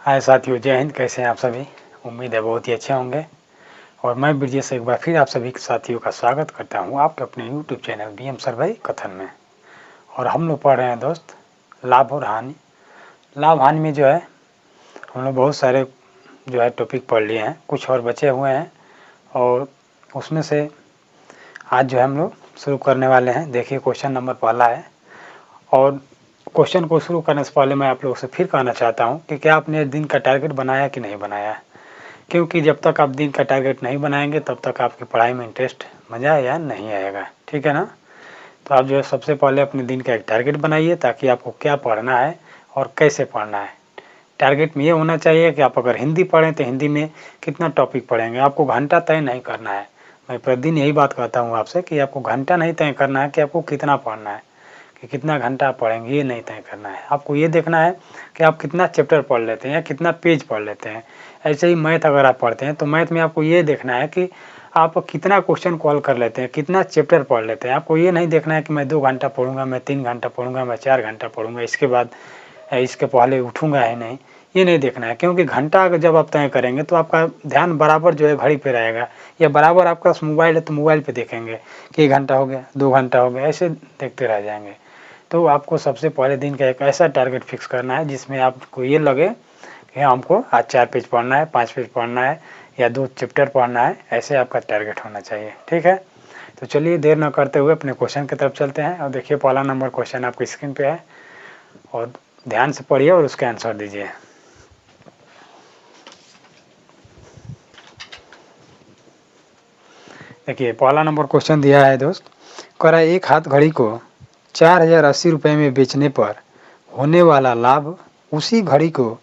हाय साथियों, जय हिंद। कैसे हैं आप सभी? उम्मीद है बहुत ही अच्छे होंगे। और मैं ब्रजेश एक बार फिर आप सभी साथियों का स्वागत करता हूं आपके अपने यूट्यूब चैनल बीएम सर भाई कथन में। और हम लोग पढ़ रहे हैं दोस्त लाभ और हानि। लाभ हानि में जो है हम लोग बहुत सारे जो है टॉपिक पढ़ लिए हैं, कुछ और बचे हुए हैं और उसमें से आज जो है हम लोग शुरू करने वाले हैं। देखिए क्वेश्चन नंबर पहला है। और क्वेश्चन को शुरू करने से पहले मैं आप लोगों से फिर कहना चाहता हूं कि क्या आपने दिन का टारगेट बनाया कि नहीं बनाया है। क्योंकि जब तक आप दिन का टारगेट नहीं बनाएंगे तब तक आपकी पढ़ाई में इंटरेस्ट मज़ा आया नहीं आएगा। ठीक है ना? तो आप जो है सबसे पहले अपने दिन का एक टारगेट बनाइए ताकि आपको क्या पढ़ना है और कैसे पढ़ना है। टारगेट में ये होना चाहिए कि आप अगर हिंदी पढ़ें तो हिंदी में कितना टॉपिक पढ़ेंगे। आपको घंटा तय नहीं करना है। मैं प्रतिदिन यही बात कहता हूँ आपसे कि आपको घंटा नहीं तय करना है कि आपको कितना पढ़ना है, कि कितना घंटा आप पढ़ेंगे, ये नहीं तय करना है। आपको ये देखना है कि आप कितना चैप्टर पढ़ लेते हैं या कितना पेज पढ़ लेते हैं। ऐसे ही मैथ अगर आप पढ़ते हैं तो मैथ में आपको ये देखना है कि आप कितना क्वेश्चन कॉल कर लेते हैं, कितना चैप्टर पढ़ लेते हैं। आपको ये नहीं देखना है कि मैं 2 घंटा पढ़ूंगा, मैं 3 घंटा पढ़ूंगा, मैं 4 घंटा पढ़ूंगा, इसके बाद इसके पहले उठूंगा ही नहीं। ये नहीं देखना है, क्योंकि घंटा अगर जब आप तय करेंगे तो आपका ध्यान बराबर जो है घड़ी पे रहेगा, या बराबर आपका मोबाइल है तो मोबाइल पे देखेंगे कि 1 घंटा हो गया, 2 घंटा हो गया, ऐसे देखते रह जाएंगे। तो आपको सबसे पहले दिन का एक ऐसा टारगेट फिक्स करना है जिसमें आपको ये लगे कि हमको आज 4 पेज पढ़ना है, 5 पेज पढ़ना है या 2 चैप्टर पढ़ना है। ऐसे आपका टारगेट होना चाहिए। ठीक है? तो चलिए देर न करते हुए अपने क्वेश्चन की तरफ चलते हैं। और देखिए पहला नंबर क्वेश्चन आपकी स्क्रीन पे है और ध्यान से पढ़िए और उसके आंसर दीजिए। देखिए पहला नंबर क्वेश्चन दिया है दोस्त, करा एक हाथ घड़ी को 4080 रुपये में बेचने पर होने वाला लाभ उसी घड़ी को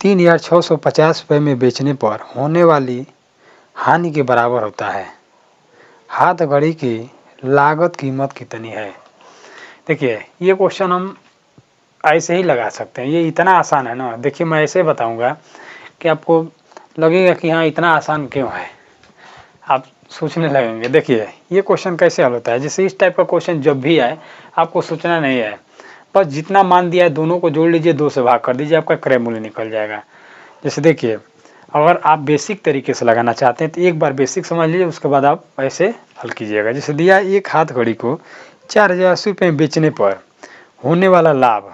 3650 रुपये में बेचने पर होने वाली हानि के बराबर होता है। हाथ घड़ी की लागत कीमत कितनी है? देखिए ये क्वेश्चन हम ऐसे ही लगा सकते हैं, ये इतना आसान है ना। देखिए मैं ऐसे बताऊंगा कि आपको लगेगा कि हाँ इतना आसान क्यों है, आप सोचने लगेंगे। देखिए ये क्वेश्चन कैसे हल होता है। जैसे इस टाइप का क्वेश्चन जब भी आए आपको सोचना नहीं है, बस जितना मान दिया है दोनों को जोड़ लीजिए, 2 से भाग कर दीजिए, आपका क्रय मूल्य निकल जाएगा। जैसे देखिए अगर आप बेसिक तरीके से लगाना चाहते हैं तो एक बार बेसिक समझ लीजिए, उसके बाद आप ऐसे हल कीजिएगा। जैसे दिया एक हाथ घड़ी को 4080 रुपये में बेचने पर होने वाला लाभ,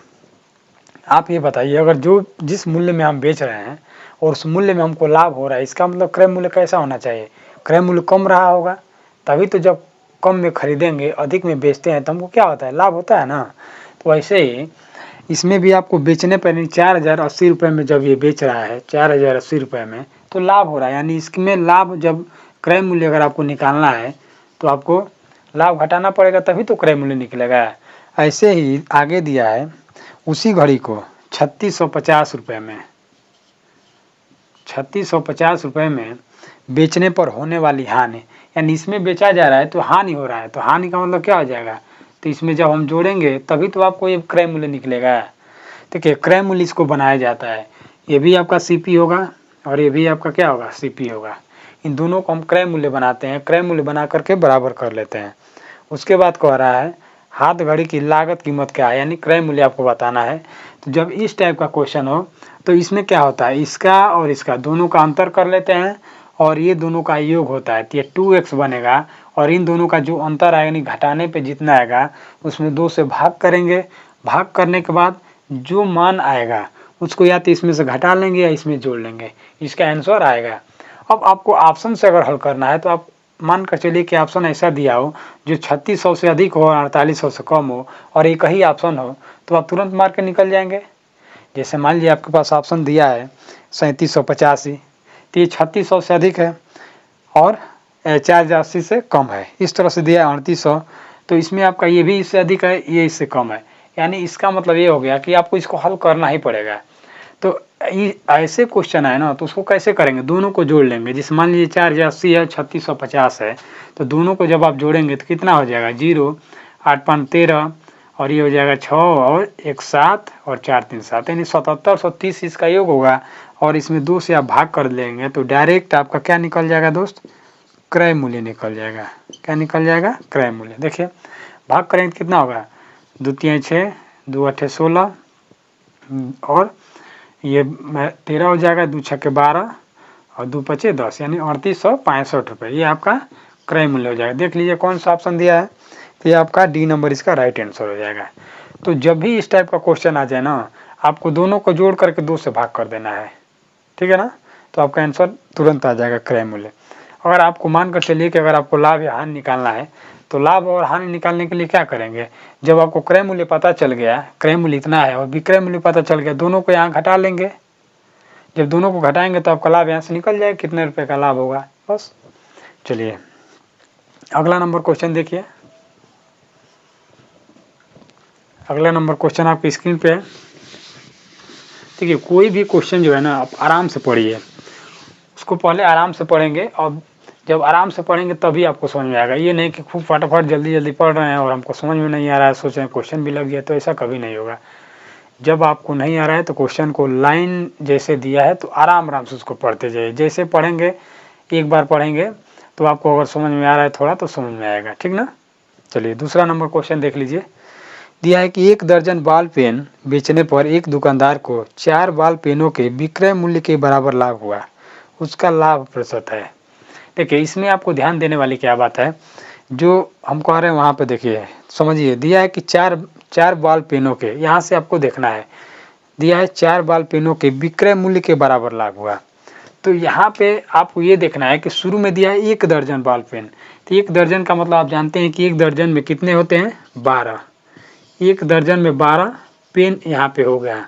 आप ये बताइए अगर जिस मूल्य में हम बेच रहे हैं और उस मूल्य में हमको लाभ हो रहा है, इसका मतलब क्रय मूल्य कैसा होना चाहिए? क्रय मूल्य कम रहा होगा, तभी तो जब कम में खरीदेंगे अधिक में बेचते हैं तो हमको क्या होता है? लाभ होता है ना। तो ऐसे ही इसमें भी आपको बेचने पर 4080 रुपये में जब ये बेच रहा है 4080 रुपये में, तो लाभ हो रहा है। यानी इसमें लाभ, जब क्रय मूल्य अगर आपको निकालना है तो आपको लाभ घटाना पड़ेगा, तभी तो क्रय मूल्य निकलेगा। ऐसे ही आगे दिया है उसी घड़ी को 3650 रुपये में, 3650 रुपये में बेचने पर होने वाली हानि, यानी इसमें बेचा जा रहा है तो हानि हो रहा है, तो हानि का मतलब क्या हो जाएगा? तो इसमें जब हम जोड़ेंगे तभी तो आपको ये क्रय मूल्य निकलेगा। देखिए क्रय मूल्य इसको बनाया जाता है, ये भी आपका सीपी होगा और ये भी आपका क्या होगा? सीपी होगा। इन दोनों को हम क्रय मूल्य बनाते हैं, क्रय मूल्य बना करके बराबर कर लेते हैं। उसके बाद कह रहा है हाथ घड़ी की लागत कीमत क्या है, यानी क्रय मूल्य आपको बताना है। तो जब इस टाइप का क्वेश्चन हो तो इसमें क्या होता है, इसका और इसका दोनों का अंतर कर लेते हैं और ये दोनों का योग होता है तो ये 2x बनेगा। और इन दोनों का जो अंतर आएगा, यानी घटाने पे जितना आएगा उसमें 2 से भाग करेंगे। भाग करने के बाद जो मान आएगा उसको या तो इसमें से घटा लेंगे या इसमें जोड़ लेंगे, इसका आंसर आएगा। अब आपको ऑप्शन से अगर हल करना है तो आप मान कर चलिए कि ऑप्शन ऐसा दिया हो जो 3600 से अधिक हो, 4800 से कम हो और एक ही ऑप्शन हो, तो आप तुरंत मार के निकल जाएंगे। जैसे मान लीजिए आपके पास ऑप्शन दिया है 3785, तो ये 3600 से अधिक है और 4080 से कम है। इस तरह से दिया है 3800, तो इसमें आपका ये भी इससे अधिक है, ये इससे कम है। यानी इसका मतलब ये हो गया कि आपको इसको हल करना ही पड़ेगा। तो ऐसे क्वेश्चन है ना, तो उसको कैसे करेंगे? दोनों को जोड़ लेंगे। जैसे मान लीजिए 4080 है, 3650 है, तो दोनों को जब आप जोड़ेंगे तो कितना हो जाएगा? 0, 8 5 13 और ये हो जाएगा 6 और 1 7 और 4 3 7, यानी 7730 इसका योग होगा। और इसमें 2 से आप भाग कर लेंगे तो डायरेक्ट आपका क्या निकल जाएगा दोस्त? क्रय मूल्य निकल जाएगा। क्या निकल जाएगा? क्रय मूल्य। देखिए भाग करेंगे तो कितना होगा? 2 3 6, 2 8 16 और ये 13 हो जाएगा, 2 छक्के 12 और 2 पचे 10 यानी 3865 रुपये ये आपका क्रय मूल्य हो जाएगा। देख लीजिए कौन सा ऑप्शन दिया है, तो ये आपका डी नंबर इसका राइट आंसर हो जाएगा। तो जब भी इस टाइप का क्वेश्चन आ जाए ना, आपको दोनों को जोड़ करके 2 से भाग कर देना है, ठीक है ना, तो आपका आंसर तुरंत आ जाएगा क्रय मूल्य। अगर आपको मान कर चलिए कि अगर आपको लाभ या हानि निकालना है, तो लाभ और हानि निकालने के लिए क्या करेंगे, जब आपको क्रय मूल्य पता चल गया, क्रय मूल्य इतना है और विक्रय मूल्य पता चल गया, दोनों को यहाँ घटा लेंगे। जब दोनों को घटाएंगे तो आपका लाभ यहाँ से निकल जाएगा, कितने रुपए का लाभ होगा बस। चलिए अगला नंबर क्वेश्चन देखिए। अगला नंबर क्वेश्चन आपकी स्क्रीन पे है। देखिए कोई भी क्वेश्चन जो है ना, आप आराम से पढ़िए, उसको पहले आराम से पढ़ेंगे और जब आराम से पढ़ेंगे तभी आपको समझ में आएगा। ये नहीं कि खूब फटाफट जल्दी जल्दी पढ़ रहे हैं और हमको समझ में नहीं आ रहा है, सोच रहे हैं क्वेश्चन भी लग गया, तो ऐसा कभी नहीं होगा। जब आपको नहीं आ रहा है तो क्वेश्चन को लाइन जैसे दिया है तो आराम आराम से उसको पढ़ते जाइए। जैसे पढ़ेंगे, एक बार पढ़ेंगे तो आपको अगर समझ में आ रहा है थोड़ा तो समझ में आएगा, ठीक ना। चलिए दूसरा नंबर क्वेश्चन देख लीजिए। दिया है कि 1 दर्जन बाल पेन बेचने पर एक दुकानदार को 4 बाल पेनों के विक्रय मूल्य के बराबर लाभ हुआ, उसका लाभ प्रतिशत है। देखिए इसमें आपको ध्यान देने वाली क्या बात है, जो हम कह रहे हैं वहाँ पे देखिए समझिए। दिया है कि चार बाल पेनों के, यहाँ से आपको देखना है, दिया है 4 बाल पेनों के विक्रय मूल्य के बराबर लाभ हुआ। तो यहाँ पे आपको ये देखना है कि शुरू में दिया है 1 दर्जन बाल पेन, तो 1 दर्जन का मतलब आप जानते हैं कि 1 दर्जन में कितने होते हैं, 12। 1 दर्जन में 12 पेन यहाँ पे हो गया।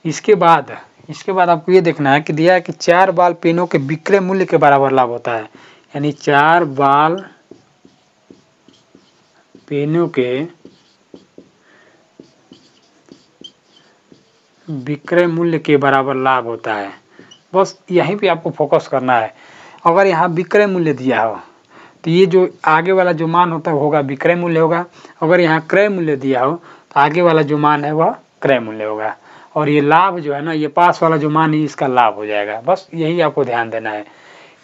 इसके बाद आपको ये देखना है कि दिया है कि 4 बाल पेनों के विक्रय मूल्य के बराबर लाभ होता है, यानी 4 बाल पेनों के विक्रय मूल्य के बराबर लाभ होता है। बस यहीं पे आपको फोकस करना है। अगर यहाँ विक्रय मूल्य दिया हो तो ये जो आगे वाला जो मान होता होगा विक्रय मूल्य होगा। अगर यहाँ क्रय मूल्य दिया हो तो आगे वाला जो मान है वह क्रय मूल्य होगा। और ये लाभ जो है ना, ये पास वाला जो मान है इसका लाभ हो जाएगा। बस यही आपको ध्यान देना है,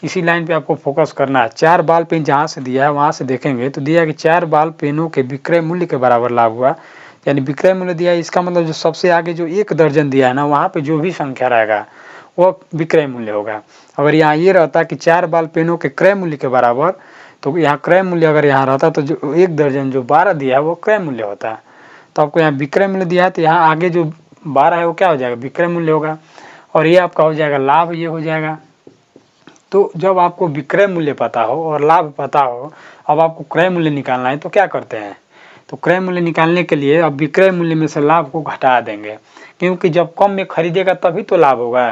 इसी लाइन पे आपको फोकस करना है। 4 बाल पेन जहाँ से दिया है वहाँ से देखेंगे तो दिया है कि 4 बाल पेनों के विक्रय मूल्य के बराबर लाभ हुआ, यानी विक्रय मूल्य दिया है, इसका मतलब जो सबसे आगे जो 1 दर्जन दिया है ना, वहाँ पे जो भी संख्या रहेगा वो विक्रय मूल्य होगा। अगर यहाँ ये रहता कि 4 बाल पेनों के क्रय मूल्य के बराबर, तो यहाँ क्रय मूल्य अगर यहाँ रहता तो जो 1 दर्जन जो 12 दिया है वो क्रय मूल्य होता। तो आपको यहाँ विक्रय मूल्य दिया है तो यहाँ आगे जो 12 है वो क्या हो जाएगा, विक्रय मूल्य होगा, और ये आपका हो जाएगा लाभ, ये हो जाएगा। तो जब आपको विक्रय मूल्य पता हो और लाभ पता हो, अब आपको क्रय मूल्य निकालना है तो क्या करते हैं, तो क्रय मूल्य निकालने के लिए अब विक्रय मूल्य में से लाभ को घटा देंगे, क्योंकि जब कम में खरीदेगा तभी तो लाभ होगा।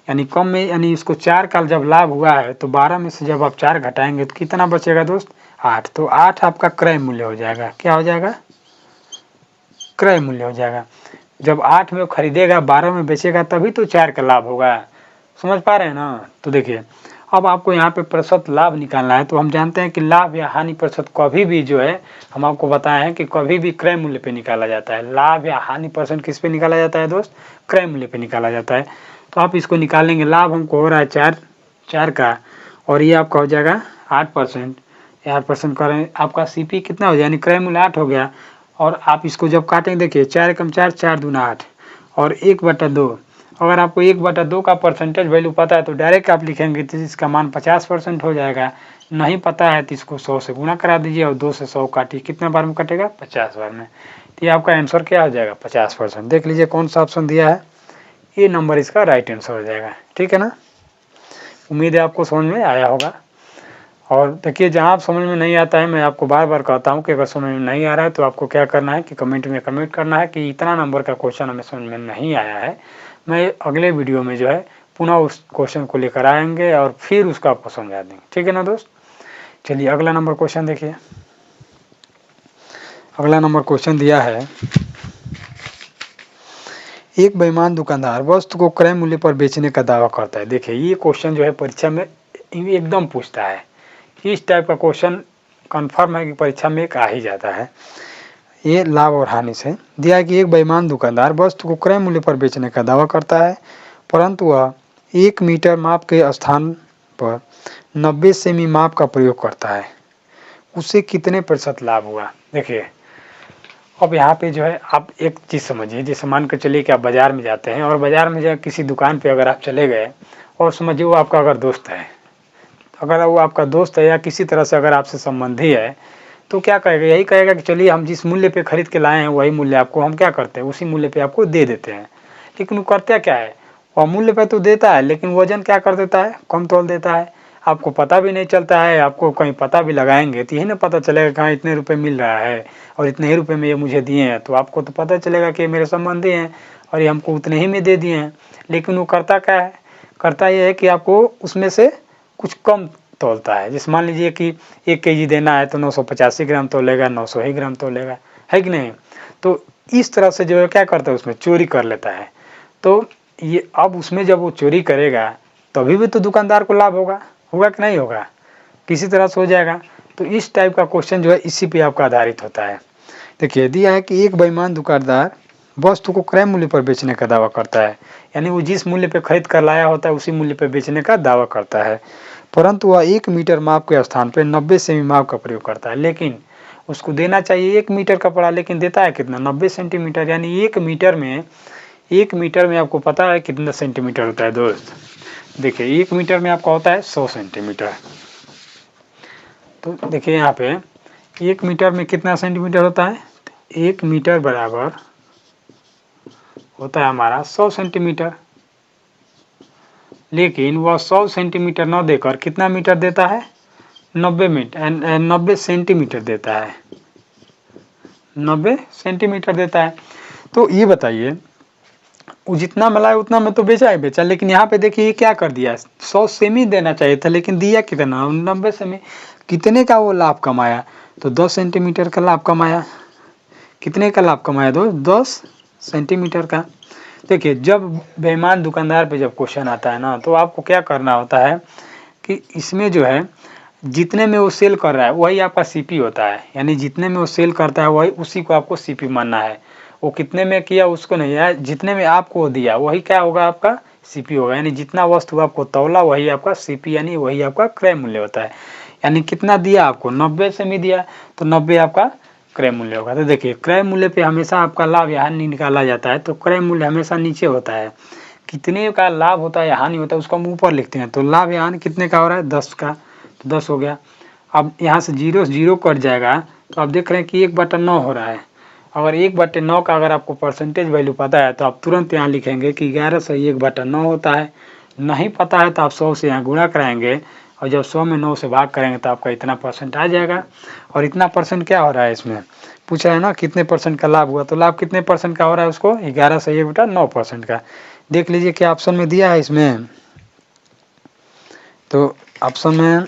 यानी कम में, यानी इसको 4 का जब लाभ हुआ है तो 12 में से जब आप 4 घटाएंगे तो कितना बचेगा दोस्त, 8। तो 8 आपका क्रय मूल्य हो जाएगा। क्या हो जाएगा, क्रय मूल्य हो जाएगा। जब 8 में खरीदेगा 12 में बेचेगा तभी तो 4 का लाभ होगा। समझ पा रहे हैं ना। तो देखिए अब आपको यहाँ पे प्रतिशत लाभ निकालना है। तो हम जानते हैं कि लाभ या हानि प्रतिशत कभी भी जो है, हम आपको बताए हैं कि कभी भी क्रय मूल्य पे निकाला जाता है। लाभ या हानि परसेंट किस पे निकाला जाता है दोस्त, क्रय मूल्य पे निकाला जाता है। तो आप इसको निकालेंगे, लाभ हमको हो रहा है 4 का, और ये आपका हो जाएगा 8%। 8% करें, आपका CP कितना हो जाए, यानी क्रय मूल्य 8 हो गया। और आप इसको जब काटेंगे, देखिए 4 कम 4, 4 दूना 8 और 1/2। अगर आपको 1/2 का परसेंटेज वैल्यू पता है तो डायरेक्ट आप लिखेंगे तो इसका मान 50% हो जाएगा। नहीं पता है तो इसको 100 से गुना करा दीजिए और 2 से 100 काटिए, कितने बार में कटेगा, 50 बार में। तो ये आपका आंसर क्या हो जाएगा, 50%। देख लीजिए कौन सा ऑप्शन दिया है, ये नंबर इसका राइट आंसर हो जाएगा। ठीक है ना, उम्मीद है आपको समझ में आया होगा। और देखिए जहाँ आप समझ में नहीं आता है, मैं आपको बार बार कहता हूँ कि अगर समझ में नहीं आ रहा है तो आपको क्या करना है कि कमेंट में कमेंट करना है कि इतना नंबर का क्वेश्चन हमें समझ में नहीं आया है। मैं अगले वीडियो में जो है पुनः उस क्वेश्चन को लेकर आएंगे और फिर उसका आपको समझा देंगे। ठीक है ना दोस्त। चलिए अगला नंबर क्वेश्चन देखिए। अगला नंबर क्वेश्चन दिया है, एक बेईमान दुकानदार वस्तु को क्रय मूल्य पर बेचने का दावा करता है। देखिए ये क्वेश्चन जो है परीक्षा में एकदम पूछता है, इस टाइप का क्वेश्चन कंफर्म है कि परीक्षा में आ ही जाता है। ये लाभ और हानि से दिया है कि एक बेईमान दुकानदार वस्तु को क्रय मूल्य पर बेचने का दावा करता है, परंतु वह 1 मीटर माप के स्थान पर 90 सेमी माप का प्रयोग करता है, उसे कितने प्रतिशत लाभ हुआ। देखिए अब यहाँ पे जो है आप एक चीज़ समझिए, जैसे मान कर चलिए कि आप बाज़ार में जाते हैं और बाज़ार में जो किसी दुकान पे अगर आप चले गए और समझिए वो आपका अगर दोस्त है, अगर वो आपका दोस्त है या किसी तरह से अगर आपसे संबंधी है, तो क्या कहेगा, यही कहेगा कि चलिए हम जिस मूल्य पे खरीद के लाए हैं वही मूल्य आपको हम क्या करते हैं, उसी मूल्य पे आपको दे देते हैं। लेकिन वो करता क्या है, वो मूल्य पे तो देता है लेकिन वजन क्या कर देता है, कम तोल देता है। आपको पता भी नहीं चलता है, आपको कहीं पता भी लगाएंगे तो यही ना पता चलेगा कहाँ इतने रुपए मिल रहा है और इतने ही रुपए में ये मुझे दिए हैं, तो आपको तो पता चलेगा कि मेरे संबंधी हैं और ये हमको उतने ही में दे दिए हैं। लेकिन वो करता क्या है, करता ये है कि आपको उसमें से कुछ कम तोलता है। जैसे मान लीजिए कि 1 केजी देना है तो 985 ग्राम तोलेगा, 900 ही ग्राम तोलेगा, है कि नहीं। तो इस तरह से जो है क्या करता है, उसमें चोरी कर लेता है। तो ये अब उसमें जब वो चोरी करेगा तभी भी तो दुकानदार को लाभ होगा, होगा कि नहीं होगा, किसी तरह से हो जाएगा। तो इस टाइप का क्वेश्चन जो है इसी पे आपका आधारित होता है। देखिए दिया है कि एक बेईमान दुकानदार वस्तु को क्रय मूल्य पर बेचने का दावा करता है, यानी वो जिस मूल्य पर खरीद कर लाया होता है उसी मूल्य पर बेचने का दावा करता है, परंतु वह 1 मीटर माप के स्थान पर 90 सेमी माप का प्रयोग करता है। लेकिन उसको देना चाहिए 1 मीटर का पड़ा, लेकिन देता है कितना, 90 सेंटीमीटर। यानी 1 मीटर में आपको पता है कितना सेंटीमीटर होता है दोस्त। देखिए 1 मीटर में आपका होता है 100 सेंटीमीटर। तो देखिए यहाँ पे 1 मीटर में कितना सेंटीमीटर होता है, 1 मीटर बराबर होता है हमारा 100 सेंटीमीटर। लेकिन वह 100 सेंटीमीटर न देकर कितना मीटर देता है, 90 सेंटीमीटर देता है, 90 सेंटीमीटर देता है। तो ये बताइए वो जितना मिला उतना में तो बेचा ही बेचा, लेकिन यहाँ पे देखिए क्या कर दिया, 100 सेमी देना चाहिए था लेकिन दिया कितना, 90 सेमी। कितने का वो लाभ कमाया, तो 10 सेंटीमीटर का लाभ कमाया। कितने का लाभ कमाया दोस्त, 10 सेंटीमीटर का। देखिए जब बेईमान दुकानदार पे जब क्वेश्चन आता है ना, तो आपको क्या करना होता है कि इसमें जो है जितने में वो सेल कर रहा है वही आपका सीपी होता है, यानी जितने में वो सेल करता है वही उसी को आपको सीपी मानना है। वो कितने में किया उसको नहीं है, जितने में आपको दिया वही क्या होगा, आपका सीपी होगा। यानी जितना वस्तु आपको तौला वही आपका सीपी, यानी वही आपका क्रय मूल्य होता है। यानी कितना दिया आपको, 90 सेमी दिया तो 90 आपका क्रय मूल्य होगा। तो देखिए क्रय मूल्य पे हमेशा आपका लाभ या हानि निकाला जाता है, तो क्रय मूल्य हमेशा नीचे होता है। कितने का लाभ होता है या हानि होता है उसको हम ऊपर लिखते हैं। तो लाभ या हानि कितने का हो रहा है, 10 का, तो 10 हो गया। अब यहाँ से 0 से 0 कट जाएगा, तो आप देख रहे हैं कि 1/9 हो रहा है। अगर 1/9 का अगर आपको परसेंटेज वैल्यू पता है तो आप तुरंत यहाँ लिखेंगे कि 11 से 1/9 होता है। नहीं पता है तो आप 100 से यहाँ गुणा कराएंगे और जब 100 में 9 से भाग करेंगे तो आपका इतना परसेंट आ जाएगा। और इतना परसेंट क्या हो रहा है, इसमें पूछा है ना कितने परसेंट का लाभ हुआ, तो लाभ कितने परसेंट का हो रहा है उसको, 11 से 1/9% का। देख लीजिए क्या ऑप्शन में दिया है इसमें, तो ऑप्शन में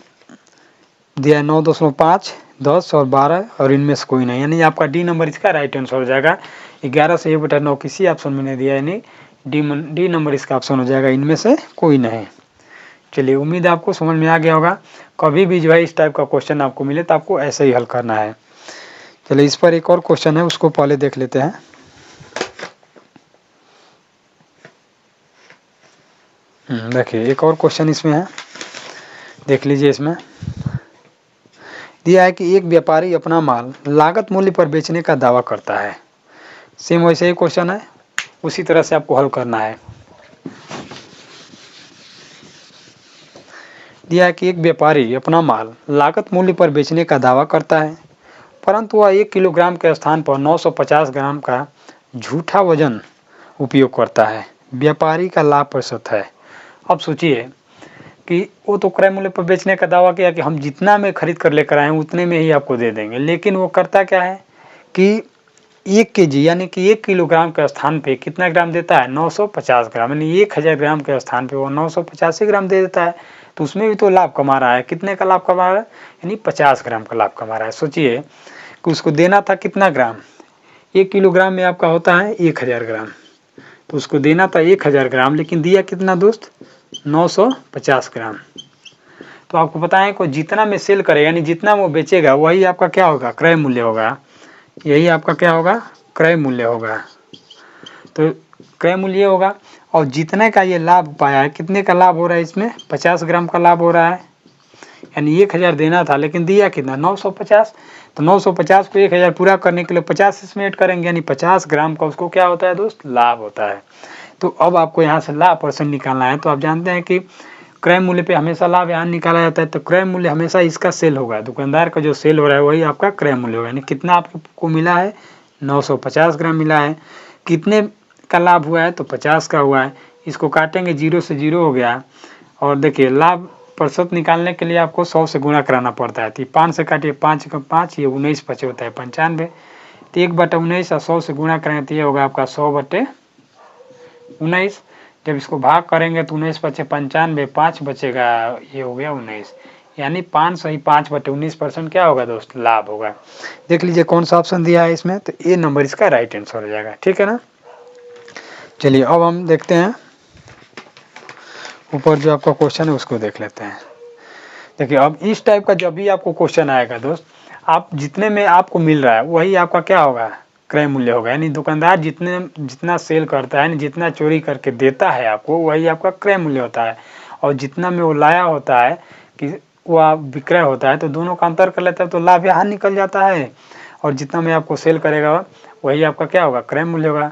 दिया है 9.5, 10 और 12 और इनमें से कोई नहीं, यानी आपका डी नंबर इसका राइट आंसर हो जाएगा। 11 से 1/9 किसी ऑप्शन में नहीं दिया, यानी डी नंबर इसका ऑप्शन हो जाएगा, इनमें से कोई नहीं। चलिए उम्मीद है आपको समझ में आ गया होगा। कभी भी जो है इस टाइप का क्वेश्चन आपको मिले तो आपको ऐसे ही हल करना है। चलिए इस पर एक और क्वेश्चन है, उसको पहले देख लेते हैं। देखिए एक और क्वेश्चन इसमें है, देख लीजिए। इसमें दिया है कि एक व्यापारी अपना माल लागत मूल्य पर बेचने का दावा करता है। सेम वैसे ही क्वेश्चन है, उसी तरह से आपको हल करना है। दिया है कि एक व्यापारी अपना माल लागत मूल्य पर बेचने का दावा करता है, परंतु वह 1 किलोग्राम के स्थान पर 950 ग्राम का झूठा वजन उपयोग करता है। व्यापारी का लाभ प्रतिशत है। अब सोचिए कि वो तो क्रय मूल्य पर बेचने का दावा किया कि हम जितना में खरीद कर लेकर आए उतने में ही आपको दे देंगे, लेकिन वो करता क्या है कि 1 केजी यानी कि 1 किलोग्राम के स्थान पे कितना ग्राम देता है, 950 ग्राम, यानी 1000 ग्राम के स्थान पे वो 985 ग्राम दे देता है। तो उसमें भी तो लाभ कमा रहा है। कितने का लाभ कमा रहा है, यानी 50 ग्राम का लाभ कमा रहा है। सोचिए कि उसको देना था कितना ग्राम, 1 किलोग्राम में आपका होता है 1000 ग्राम, तो उसको देना था 1000 ग्राम, लेकिन दिया कितना दोस्त, 950 ग्राम। तो आपको पता है कि जितना में सेल करे यानी जितना वो बेचेगा वही आपका क्या होगा, क्रय मूल्य होगा। यही आपका क्या होगा, क्रय मूल्य होगा। तो क्रय मूल्य होगा और जितने का ये लाभ पाया है, कितने का लाभ हो रहा है इसमें, 50 ग्राम का लाभ हो रहा है। यानी 1000 देना था, लेकिन दिया कितना 950। तो 950 को 1000 पूरा करने के लिए 50 इसमें ऐड करेंगे, यानी 50 ग्राम का उसको क्या होता है दोस्त, लाभ होता है। तो अब आपको यहाँ से लाभ परसेंट निकालना है। तो आप जानते हैं कि क्रय मूल्य पे हमेशा लाभ यहाँ निकाला जाता है। तो क्रय मूल्य हमेशा इसका सेल होगा, दुकानदार का जो सेल हो रहा है वही आपका क्रय मूल्य होगा। यानी कितना आपको मिला है, 950 ग्राम मिला है। कितने का लाभ हुआ है, तो 50 का हुआ है। इसको काटेंगे, 0 से 0 हो गया। और देखिए लाभ प्रतिशत निकालने के लिए आपको 100 से गुणा कराना पड़ता है। तो 5 से काटिए, 5 का 5, ये 19 पचे होता है 95। तो 1/19 और 100 से गुणा करेंगे तो ये होगा आपका 100/19। जब इसको भाग करेंगे तो 19 बचे 95, 5 बचेगा, ये हो गया 19। यानी 5/19% क्या होगा दोस्त, लाभ होगा। देख लीजिए कौन सा ऑप्शन दिया है इसमें, तो ए नंबर इसका राइट आंसर हो जाएगा। ठीक है ना। चलिए अब हम देखते हैं ऊपर जो आपका क्वेश्चन है उसको देख लेते हैं। देखिए अब इस टाइप का जब भी आपको क्वेश्चन आएगा दोस्त, आप जितने में आपको मिल रहा है वही आपका क्या होगा, क्रय मूल्य होगा। यानी दुकानदार जितना सेल करता है, जितना चोरी करके देता है आपको, वही आपका क्रय मूल्य होता है। और जितना में वो लाया होता है कि वो आप विक्रय होता है, तो दोनों का अंतर कर लेता है, तो लाभ यहाँ निकल जाता है। और जितना में आपको सेल करेगा वही आपका क्या होगा, क्रय मूल्य होगा।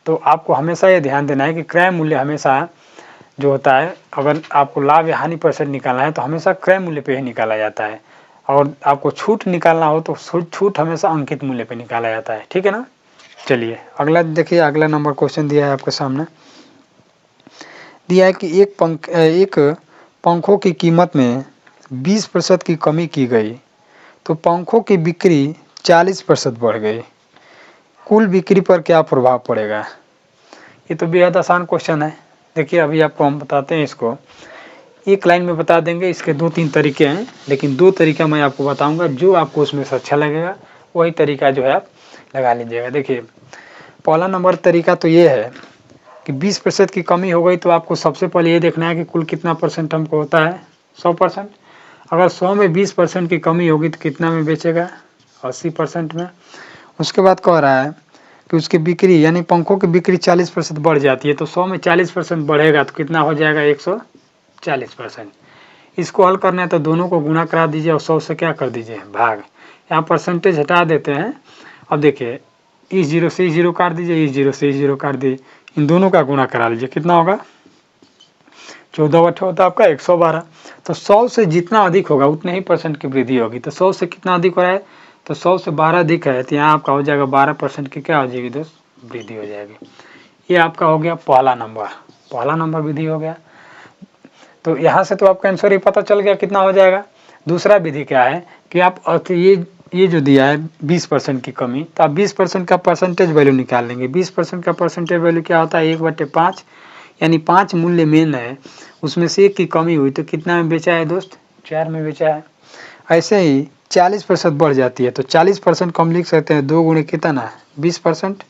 तो आपको हमेशा ये ध्यान देना है कि क्रय मूल्य हमेशा जो होता है, अगर आपको लाभ या हानि परसेंट निकालना है तो हमेशा क्रय मूल्य पे ही निकाला जाता है। और आपको छूट निकालना हो तो छूट हमेशा अंकित मूल्य पे निकाला जाता है। ठीक है ना। चलिए अगला देखिए, अगला नंबर क्वेश्चन दिया है आपके सामने। दिया है कि एक पंखों की कीमत में 20% की कमी की गई तो पंखों की बिक्री 40% बढ़ गई। कुल बिक्री पर क्या प्रभाव पड़ेगा। ये तो बेहद आसान क्वेश्चन है। देखिए अभी आपको हम बताते हैं, इसको एक लाइन में बता देंगे। इसके 2-3 तरीके हैं, लेकिन 2 तरीका मैं आपको बताऊंगा, जो आपको उसमें से अच्छा लगेगा वही तरीका जो है आप लगा लीजिएगा। देखिए पहला नंबर तरीका तो ये है कि 20% की कमी हो गई, तो आपको सबसे पहले ये देखना है कि कुल कितना परसेंट हमको होता है, 100%। अगर 100 में 20% की कमी होगी तो कितना में बेचेगा, 80% में। उसके बाद कह रहा है कि उसकी बिक्री यानी पंखों की बिक्री 40% बढ़ जाती है, तो 100 में 40% बढ़ेगा तो कितना हो जाएगा, 140%। इसको हल करना है तो दोनों को गुणा करा दीजिए और 100 से क्या कर दीजिए, भाग। यहाँ परसेंटेज हटा देते हैं। अब देखिए इस 0 से इस 0 काट दीजिए, इस 0 से इस 0 काट दीजिए, इन दोनों का गुणा करा लीजिए, कितना होगा, 14/8 होता है आपका 112। तो 100 से जितना अधिक होगा उतने ही परसेंट की वृद्धि होगी। तो 100 से कितना अधिक हो रहा है, तो 100 से 12 अधिक है, तो यहाँ आपका हो जाएगा 12% की क्या हो जाएगी दोस्त, वृद्धि हो जाएगी। ये आपका हो गया पहला नंबर विधि हो गया। तो यहाँ से तो आपका आंसर ही पता चल गया कितना हो जाएगा। दूसरा विधि क्या है कि आप ये जो दिया है 20% की कमी, तो आप 20% का परसेंटेज वैल्यू निकाल लेंगे। 20% का परसेंटेज वैल्यू क्या होता है, 1/5। यानी 5 मूल्य मेन है, उसमें से 1 की कमी हुई तो कितना में बेचा है दोस्त, 4 में बेचा है। ऐसे ही 40% बढ़ जाती है, तो 40% को हम लिख सकते हैं 2 गुणे कितना, 20%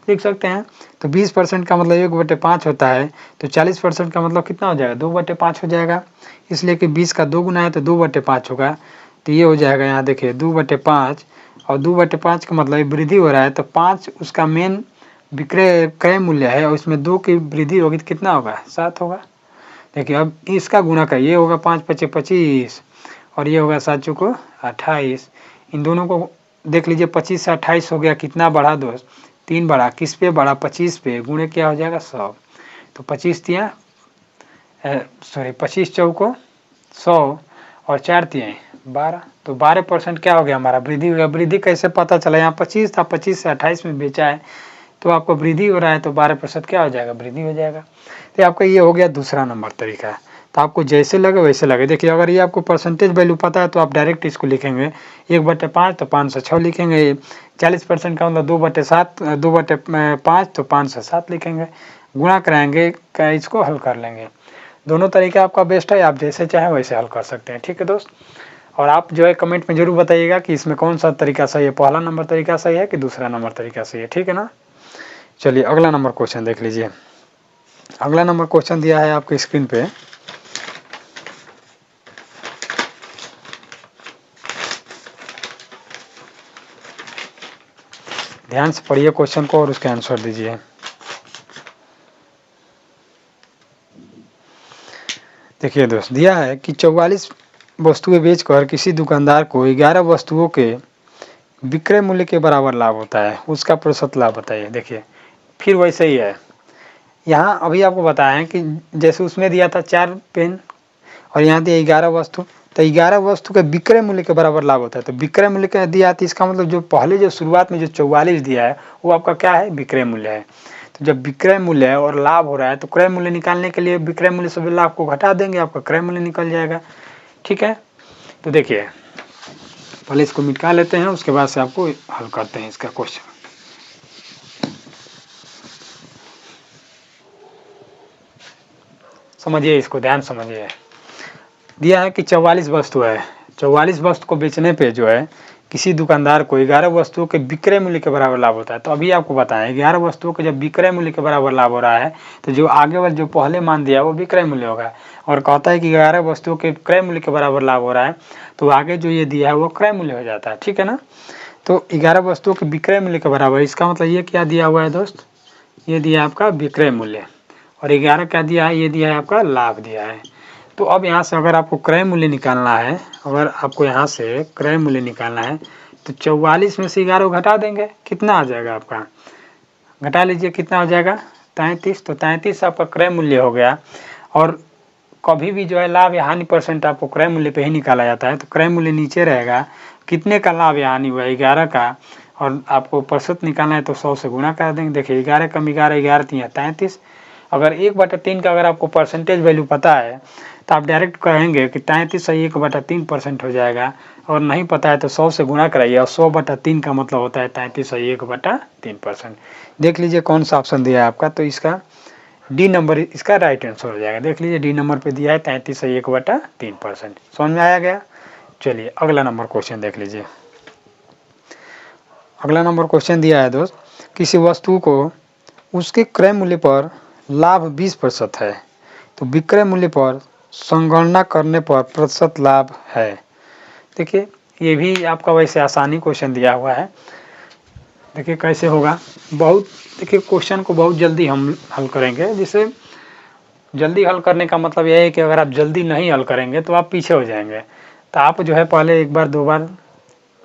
लिख सकते हैं। तो 20% का मतलब 1/5 होता है, तो 40% का मतलब कितना हो जाएगा, 2/5 हो जाएगा। इसलिए कि 20 का 2 गुना है तो 2/5 होगा। तो ये हो जाएगा, यहाँ देखिए 2/5, और 2/5 का मतलब वृद्धि हो रहा है, तो 5 उसका मेन विक्रय क्रय मूल्य है, और इसमें 2 की वृद्धि होगी तो कितना होगा, 7 होगा। देखिए अब इसका गुणा का ये होगा 5×5 = 25, और ये होगा 7 × 4 = 28। इन दोनों को देख लीजिए, 25 से 28 हो गया, कितना बढ़ा दोस्त, 3 बढ़ा, किस पे बढ़ा, 25 पे, गुणे क्या हो जाएगा 100। तो 25 चौको 100 और 4 तियाँ 12, तो 12% क्या हो गया हमारा, वृद्धि हो गया। वृद्धि कैसे पता चला, यहाँ 25 था, 25 से 28 में बेचा है, तो आपको वृद्धि हो रहा है, तो 12% क्या हो जाएगा, वृद्धि हो जाएगा। तो आपका ये हो गया दूसरा नंबर तरीका। तो आपको जैसे लगे वैसे लगे। देखिए अगर ये आपको परसेंटेज वैल्यू पता है तो आप डायरेक्ट इसको लिखेंगे 1/5 तो 506 लिखेंगे, 40% का मतलब 2/5 तो 507 लिखेंगे, गुणा कराएंगे क्या, इसको हल कर लेंगे। दोनों तरीका आपका बेस्ट है, आप जैसे चाहें वैसे हल कर सकते हैं। ठीक है दोस्त, और आप जो है कमेंट में जरूर बताइएगा कि इसमें कौन सा तरीका सही है, पहला नंबर तरीका सही है कि दूसरा नंबर तरीका सही है। ठीक है ना। चलिए अगला नंबर क्वेश्चन देख लीजिए। अगला नंबर क्वेश्चन दिया है आपकी स्क्रीन पे। ध्यान से पढ़िए क्वेश्चन को और उसके आंसर दीजिए। देखिए दोस्त दिया है कि 44 वस्तुएं बेचकर किसी दुकानदार को 11 वस्तुओं के विक्रय मूल्य के बराबर लाभ होता है, उसका प्रतिशत लाभ बताइए। देखिए फिर वैसे ही है, यहाँ अभी आपको बताएं कि जैसे उसमें दिया था 4 पेन और यहाँ दिया 11 वस्तु, तो 11 वस्तु के विक्रय मूल्य के बराबर लाभ होता है। तो विक्रय मूल्य का दिया तो इसका मतलब जो पहले जो शुरुआत में जो 44 दिया है वो आपका क्या है, विक्रय मूल्य है। तो जब विक्रय मूल्य है और लाभ हो रहा है तो क्रय मूल्य निकालने के लिए विक्रय मूल्य से लाभ को घटा देंगे, आपका क्रय मूल्य निकल जाएगा। ठीक है, तो देखिए पहले इसको मिटा लेते हैं, उसके बाद से आपको हल करते हैं इसका क्वेश्चन। समझिए इसको, ध्यान समझिए। दिया है कि 44 वस्तु है, 44 वस्तु को बेचने पे जो है किसी दुकानदार को 11 वस्तुओं के विक्रय मूल्य के बराबर लाभ होता है। तो अभी आपको बताएं 11 वस्तुओं के जब विक्रय मूल्य के बराबर लाभ हो रहा है तो जो आगे वाला जो पहले मान दिया वो विक्रय मूल्य होगा, और कहता है कि 11 वस्तुओं के क्रय मूल्य के बराबर लाभ हो रहा है तो आगे जो ये दिया है वो क्रय मूल्य हो जाता है। ठीक है ना, तो 11 वस्तुओं के विक्रय मूल्य के बराबर, इसका मतलब ये क्या दिया हुआ है दोस्त, ये दिया आपका विक्रय मूल्य, और 11 क्या दिया है, ये दिया है आपका लाभ दिया है। तो अब यहाँ से अगर आपको क्रय मूल्य निकालना है, अगर आपको यहाँ से क्रय मूल्य निकालना है तो 44 में से 11 घटा देंगे, कितना आ जाएगा आपका, घटा लीजिए कितना हो जाएगा 33। तो 33 आपका क्रय मूल्य हो गया। और कभी भी जो है लाभ या हानि परसेंट आपको क्रय मूल्य पे ही निकाला जाता है, तो क्रय मूल्य नीचे रहेगा, कितने का लाभ या हानि हुआ 11 का, और आपको प्रतिशत निकालना है तो 100 से गुणा कर देंगे। देखिए 11 कम 11, 11 3 33। अगर 1/3 का अगर आपको परसेंटेज वैल्यू पता है तो आप डायरेक्ट कहेंगे कि 33 से 1/3% हो जाएगा, और नहीं पता है तो 100 से गुणा कराइए, और 100/3 का मतलब होता है 33 से 1/3%। देख लीजिए कौन सा ऑप्शन दिया है आपका, तो इसका डी नंबर इसका राइट आंसर हो जाएगा। देख लीजिए डी नंबर पे दिया है 33 से 1/3%। समझ में आया गया। चलिए अगला नंबर क्वेश्चन देख लीजिए। अगला नंबर क्वेश्चन दिया है दोस्त, किसी वस्तु को उसके क्रय मूल्य पर लाभ 20% है तो विक्रय मूल्य पर संगणना करने पर प्रतिशत लाभ है। देखिए ये भी आपका वैसे आसानी क्वेश्चन दिया हुआ है। देखिए कैसे होगा, बहुत देखिए क्वेश्चन को बहुत जल्दी हम हल करेंगे। जिसे जल्दी हल करने का मतलब यह है कि अगर आप जल्दी नहीं हल करेंगे तो आप पीछे हो जाएंगे। तो आप जो है पहले एक बार दो बार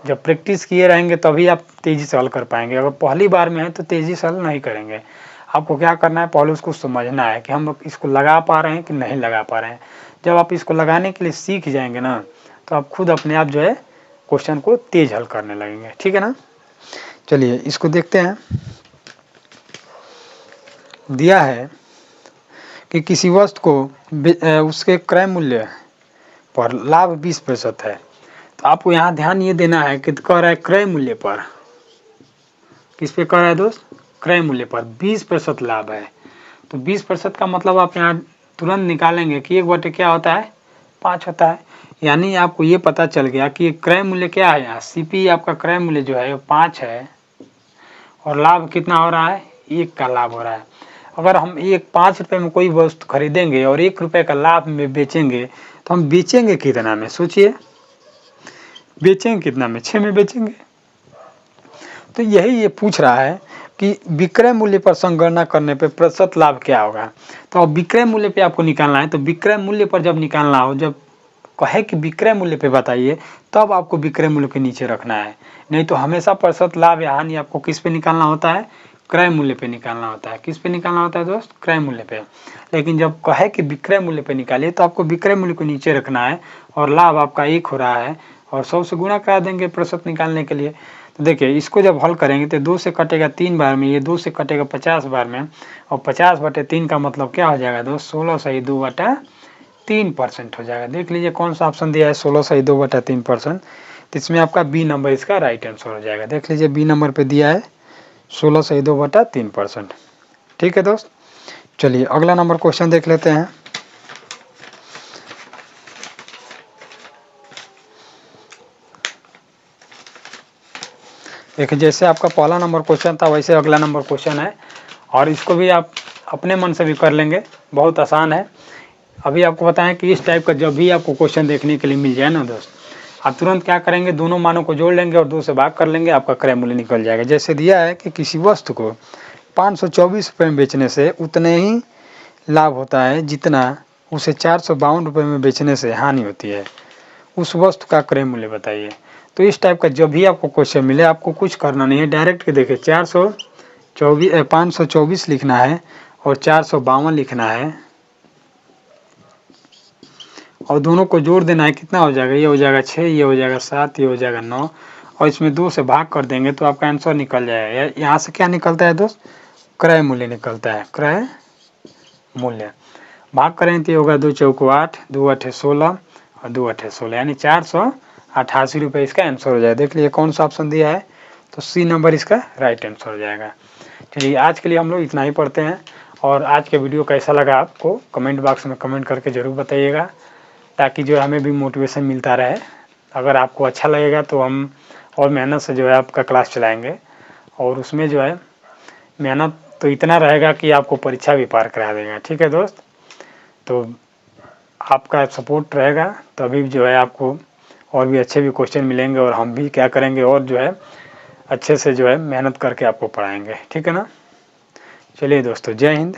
जब प्रैक्टिस किए रहेंगे तभी आप तेज़ी से हल कर पाएंगे। अगर पहली बार में है तो तेज़ी से हल नहीं करेंगे। आपको क्या करना है, पहले उसको समझना है कि हम इसको लगा पा रहे हैं कि नहीं लगा पा रहे हैं। जब आप इसको लगाने के लिए सीख जाएंगे ना तो आप खुद अपने आप जो है क्वेश्चन को तेज हल करने लगेंगे। ठीक है ना, चलिए इसको देखते हैं। दिया है कि किसी वस्तु को उसके क्रय मूल्य पर लाभ 20% है, तो आपको यहाँ ध्यान ये देना है कि कह रहा है क्रय मूल्य पर, किस पे कह रहा है दोस्त, क्रय मूल्य पर 20% लाभ है। तो 20% का मतलब आप यहाँ तुरंत निकालेंगे कि 1/5 क्या होता है, 5 होता है। यानी आपको ये पता चल गया कि क्रय मूल्य क्या है, यहाँ सीपी आपका क्रय मूल्य जो है वो 5 है, और लाभ कितना हो रहा है, 1 का लाभ हो रहा है। अगर हम 5 रुपये में कोई वस्तु खरीदेंगे और 1 रुपये का लाभ में बेचेंगे तो हम बेचेंगे कितना में, सोचिए बेचेंगे कितना में, 6 में बेचेंगे। तो यही ये पूछ रहा है कि विक्रय मूल्य पर संगणना करने पे प्रतिशत लाभ क्या होगा। तो अब विक्रय मूल्य पे आपको निकालना है, तो विक्रय मूल्य पर जब निकालना हो, जब कहे कि विक्रय मूल्य पे बताइए तब आपको विक्रय मूल्य के नीचे रखना है। नहीं तो हमेशा प्रतिशत लाभ या हानि आपको किस पे निकालना होता है, क्रय मूल्य पे निकालना होता है। किस पे निकालना होता है दोस्त, क्रय मूल्य पे। लेकिन जब कहे कि विक्रय मूल्य पे निकालिए तो आपको विक्रय मूल्य को नीचे रखना है, और लाभ आपका 1 हो रहा है, और 100 से गुणा करा देंगे प्रतिशत निकालने के लिए। तो देखिए इसको जब हल करेंगे तो 2 से कटेगा 3 बार में, ये 2 से कटेगा 50 बार में, और 50/3 का मतलब क्या हो जाएगा दोस्त, 16 सही 2/3% हो जाएगा। देख लीजिए कौन सा ऑप्शन दिया है, 16 सही 2/3%। तो इसमें आपका बी नंबर इसका राइट आंसर हो जाएगा। देख लीजिए बी नंबर पे दिया है 16 सही 2/3%। ठीक है दोस्त, चलिए अगला नंबर क्वेश्चन देख लेते हैं। देखिए जैसे आपका पहला नंबर क्वेश्चन था वैसे अगला नंबर क्वेश्चन है, और इसको भी आप अपने मन से भी कर लेंगे, बहुत आसान है। अभी आपको बताएं कि इस टाइप का जब भी आपको क्वेश्चन देखने के लिए मिल जाए ना दोस्त, आप तुरंत क्या करेंगे, दोनों मानों को जोड़ लेंगे और 2 से भाग कर लेंगे, आपका क्रय मूल्य निकल जाएगा। जैसे दिया है कि किसी वस्तु को 524 रुपये में बेचने से उतने ही लाभ होता है जितना उसे 452 रुपये में बेचने से हानि होती है। उस वस्तु का क्रय मूल्य बताइए। तो इस टाइप का जब भी आपको क्वेश्चन मिले आपको कुछ करना नहीं है, डायरेक्ट के देखिए 524 लिखना है और 452 लिखना है और दोनों को जोड़ देना है। कितना हो जाएगा, ये हो जाएगा 6, ये हो जाएगा 7, ये हो जाएगा 9 और इसमें 2 से भाग कर देंगे तो आपका आंसर निकल जाएगा। यहाँ से क्या निकलता है दोस्त, क्रय मूल्य निकलता है, क्रय मूल्य। भाग करें तो ये होगा 2 चौको 8, 2 अठे 16 और 2 अठे 16 यानी 488 रुपये इसका आंसर हो जाएगा। देख लीजिए कौन सा ऑप्शन दिया है, तो सी नंबर इसका राइट आंसर हो जाएगा। चलिए आज के लिए हम लोग इतना ही पढ़ते हैं और आज के वीडियो कैसा लगा आपको कमेंट बॉक्स में कमेंट करके ज़रूर बताइएगा, ताकि जो है हमें भी मोटिवेशन मिलता रहे। अगर आपको अच्छा लगेगा तो हम और मेहनत से जो है आपका क्लास चलाएँगे और उसमें जो है मेहनत तो इतना रहेगा कि आपको परीक्षा भी पार करा देगा। ठीक है दोस्त, तो आपका सपोर्ट रहेगा तभी जो है आपको और भी अच्छे भी क्वेश्चन मिलेंगे और हम भी क्या करेंगे और जो है अच्छे से जो है मेहनत करके आपको पढ़ाएंगे। ठीक है ना, चलिए दोस्तों, जय हिंद।